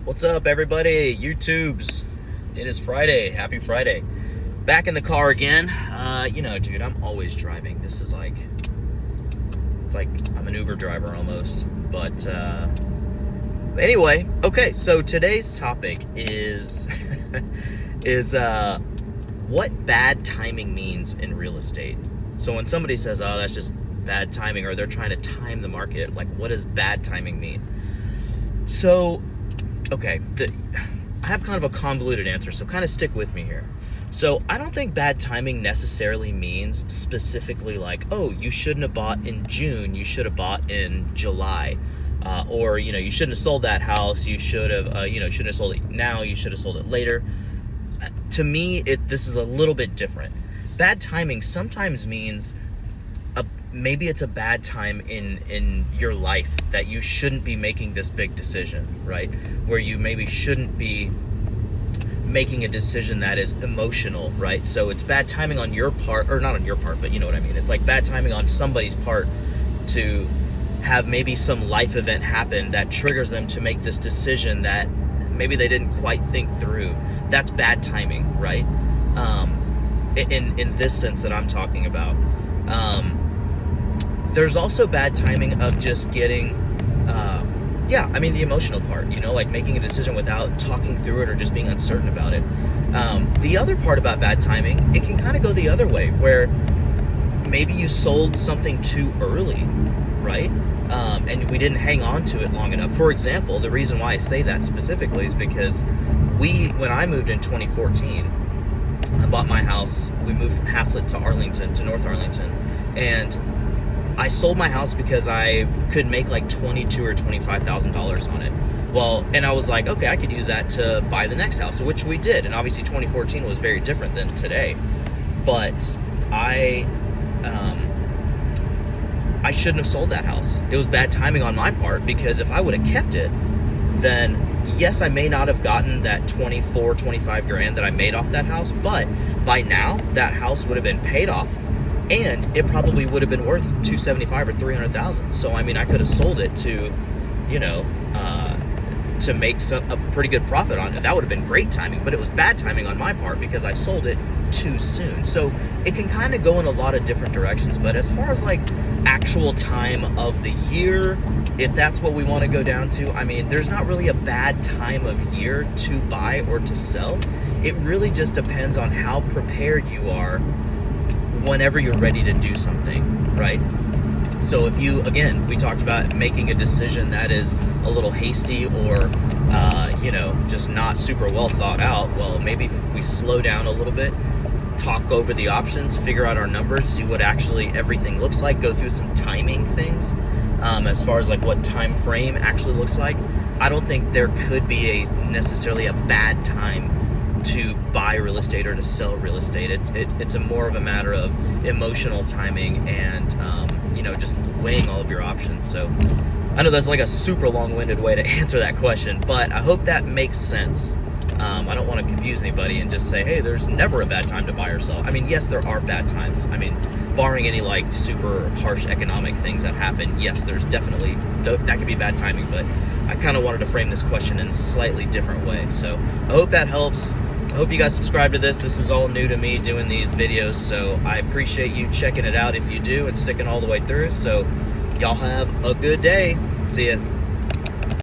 What's up, everybody? YouTubes. It is Friday. Happy Friday. Back in the car again. Dude, I'm always driving. This is like, it's like I'm an Uber driver almost. But anyway, okay. So today's topic is what bad timing means in real estate. So when somebody says, "Oh, that's just bad timing," or they're trying to time the market, like, what does bad timing mean? So, okay, I have kind of a convoluted answer, so kind of stick with me here. So I don't think bad timing necessarily means specifically like, oh, you shouldn't have bought in June, you should have bought in July, or you shouldn't have sold that house, you should have, shouldn't have sold it now, you should have sold it later. To me, this is a little bit different. Bad timing sometimes means maybe it's a bad time in your life that you shouldn't be making this big decision, right? Where you maybe shouldn't be making a decision that is emotional, right? So it's bad timing on your part, or not on your part, but you know what I mean. It's like bad timing on somebody's part to have maybe some life event happen that triggers them to make this decision that maybe they didn't quite think through. That's bad timing, right? In this sense that I'm talking about. There's also bad timing of just getting, the emotional part, like making a decision without talking through it or just being uncertain about it. The other part about bad timing, it can kind of go the other way, where maybe you sold something too early, right? And we didn't hang on to it long enough. For example, the reason why I say that specifically is because when I moved in 2014, I bought my house. We moved from Haslett to North Arlington, and I sold my house because I could make like $22,000 or $25,000 on it. Well, and I was like, okay, I could use that to buy the next house, which we did. And obviously 2014 was very different than today. But I shouldn't have sold that house. It was bad timing on my part, because if I would have kept it, then yes, I may not have gotten that 25 grand that I made off that house, but by now that house would have been paid off, and it probably would have been worth $275,000 or $300,000. So I mean, I could have sold it to, to make a pretty good profit on it. That would have been great timing, but it was bad timing on my part because I sold it too soon. So it can kind of go in a lot of different directions. But as far as like actual time of the year, if that's what we want to go down to, I mean, there's not really a bad time of year to buy or to sell. It really just depends on how prepared you are whenever you're ready to do something, right? So if you, again, we talked about making a decision that is a little hasty or, just not super well thought out. Well, maybe if we slow down a little bit, talk over the options, figure out our numbers, see what actually everything looks like, go through some timing things, as far as like what time frame actually looks like. I don't think there could be necessarily a bad time to buy real estate or to sell real estate. It's a more of a matter of emotional timing and just weighing all of your options. So I know that's like a super long-winded way to answer that question, but I hope that makes sense. I don't want to confuse anybody and just say, hey, there's never a bad time to buy or sell. I mean, yes, there are bad times. I mean, barring any like super harsh economic things that happen, yes, there's definitely, that could be bad timing, but I kind of wanted to frame this question in a slightly different way. So I hope that helps. I hope you guys subscribe to this. This is all new to me doing these videos, so I appreciate you checking it out if you do and sticking all the way through. So y'all have a good day. See ya.